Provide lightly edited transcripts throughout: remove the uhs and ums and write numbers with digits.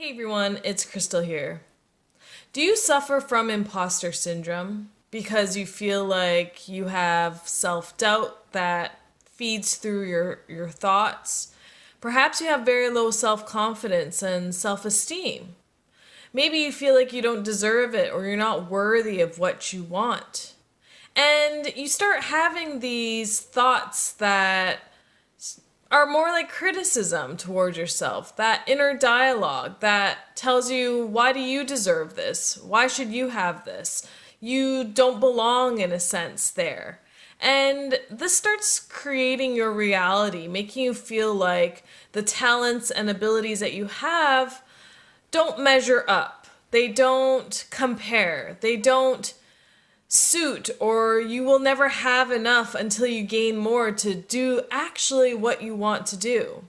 Hey everyone, it's Krystallee here. Do you suffer from imposter syndrome because you feel like you have self-doubt that feeds through your thoughts? Perhaps you have very low self-confidence and self-esteem. Maybe you feel like you don't deserve it or you're not worthy of what you want. And you start having these thoughts that are more like criticism towards yourself, that inner dialogue that tells you, why do you deserve this? Why should you have this? You don't belong in a sense there. And this starts creating your reality, making you feel like the talents and abilities that you have don't measure up. They don't compare. They don't suit, or you will never have enough until you gain more to do actually what you want to do.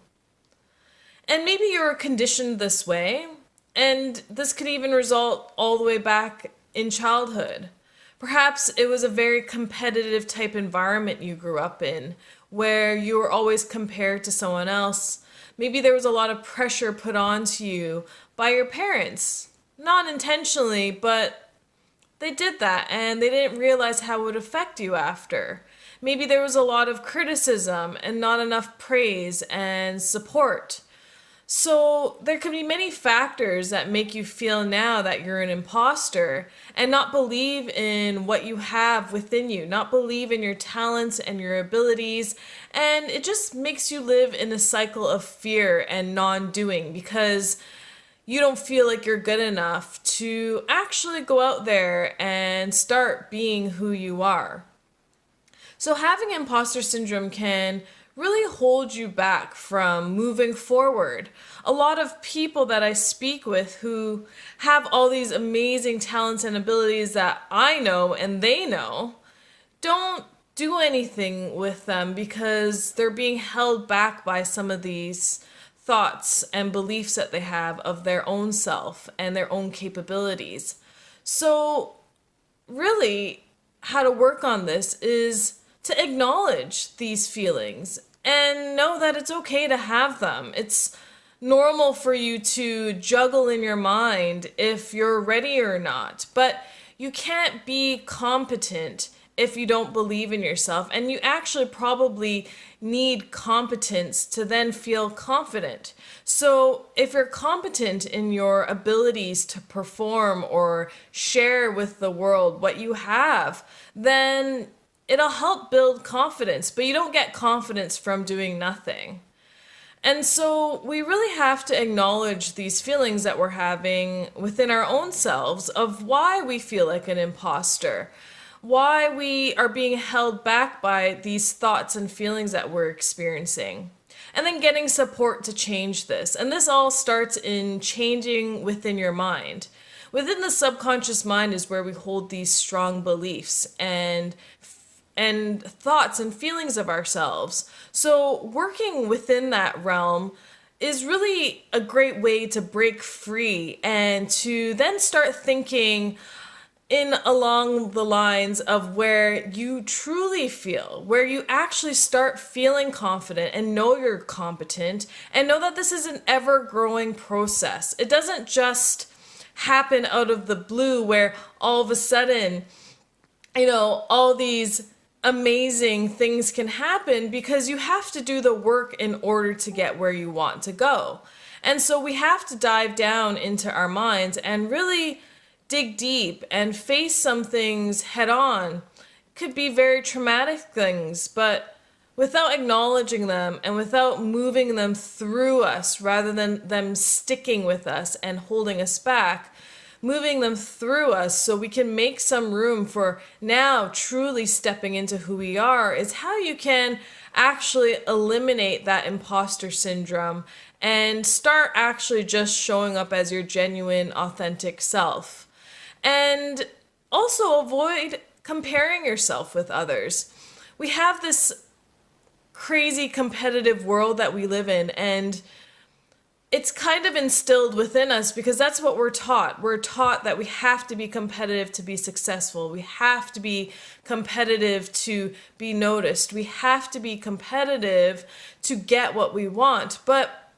And maybe you're conditioned this way, and this could even result all the way back in childhood. Perhaps it was a very competitive type environment you grew up in, where you were always compared to someone else. Maybe there was a lot of pressure put onto you by your parents, not intentionally, but they did that and they didn't realize how it would affect you after. Maybe there was a lot of criticism and not enough praise and support. So there could be many factors that make you feel now that you're an imposter and not believe in what you have within you, not believe in your talents and your abilities. And it just makes you live in a cycle of fear and non-doing because you don't feel like you're good enough to actually go out there and start being who you are. So having imposter syndrome can really hold you back from moving forward. A lot of people that I speak with who have all these amazing talents and abilities that I know and they know don't do anything with them because they're being held back by some of these thoughts and beliefs that they have of their own self and their own capabilities. So really, how to work on this is to acknowledge these feelings and know that it's okay to have them. It's normal for you to juggle in your mind if you're ready or not, but you can't be competent if you don't believe in yourself, and you actually probably need competence to then feel confident. So if you're competent in your abilities to perform or share with the world what you have, then it'll help build confidence, but you don't get confidence from doing nothing. And so we really have to acknowledge these feelings that we're having within our own selves of why we feel like an imposter, why we are being held back by these thoughts and feelings that we're experiencing. And then getting support to change this. And this all starts in changing within your mind. Within the subconscious mind is where we hold these strong beliefs and thoughts and feelings of ourselves. So working within that realm is really a great way to break free and to then start thinking in along the lines of where you truly feel, where you actually start feeling confident and know you're competent and know that this is an ever-growing process. It doesn't just happen out of the blue where all of a sudden, all these amazing things can happen, because you have to do the work in order to get where you want to go. And so we have to dive down into our minds and really dig deep and face some things head on. Could be very traumatic things, but without acknowledging them and without moving them through us rather than them sticking with us and holding us back, moving them through us so we can make some room for now truly stepping into who we are, is how you can actually eliminate that imposter syndrome and start actually just showing up as your genuine, authentic self. And also avoid comparing yourself with others. We have this crazy competitive world that we live in, and it's kind of instilled within us because that's what we're taught. We're taught that we have to be competitive to be successful. We have to be competitive to be noticed. We have to be competitive to get what we want. But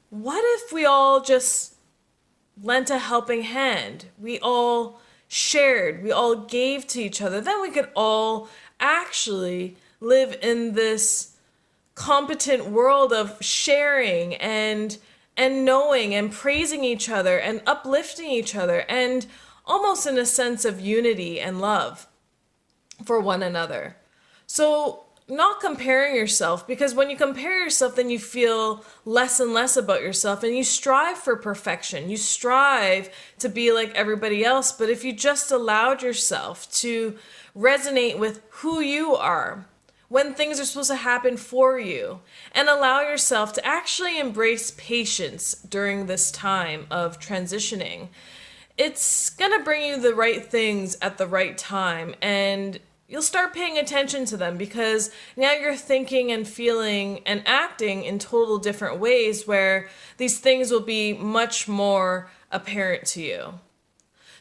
what if we all just lent a helping hand. We all shared. We all gave to each other. Then we could all actually live in this competent world of sharing and knowing and praising each other and uplifting each other and almost in a sense of unity and love for one another. So not comparing yourself, because when you compare yourself, then you feel less and less about yourself and you strive for perfection. You strive to be like everybody else. But if you just allowed yourself to resonate with who you are, when things are supposed to happen for you, and allow yourself to actually embrace patience during this time of transitioning, it's gonna bring you the right things at the right time, and you'll start paying attention to them because now you're thinking and feeling and acting in total different ways where these things will be much more apparent to you.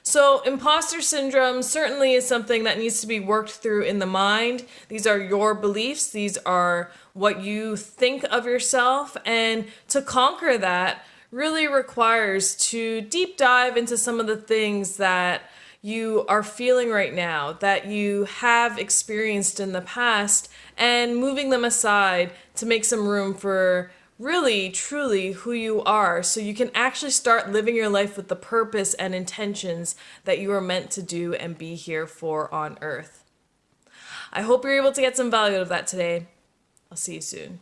So imposter syndrome certainly is something that needs to be worked through in the mind. These are your beliefs. These are what you think of yourself. And to conquer that really requires to deep dive into some of the things that you are feeling right now, that you have experienced in the past, and moving them aside to make some room for really, truly who you are, so you can actually start living your life with the purpose and intentions that you are meant to do and be here for on earth. I hope you're able to get some value out of that today. I'll see you soon.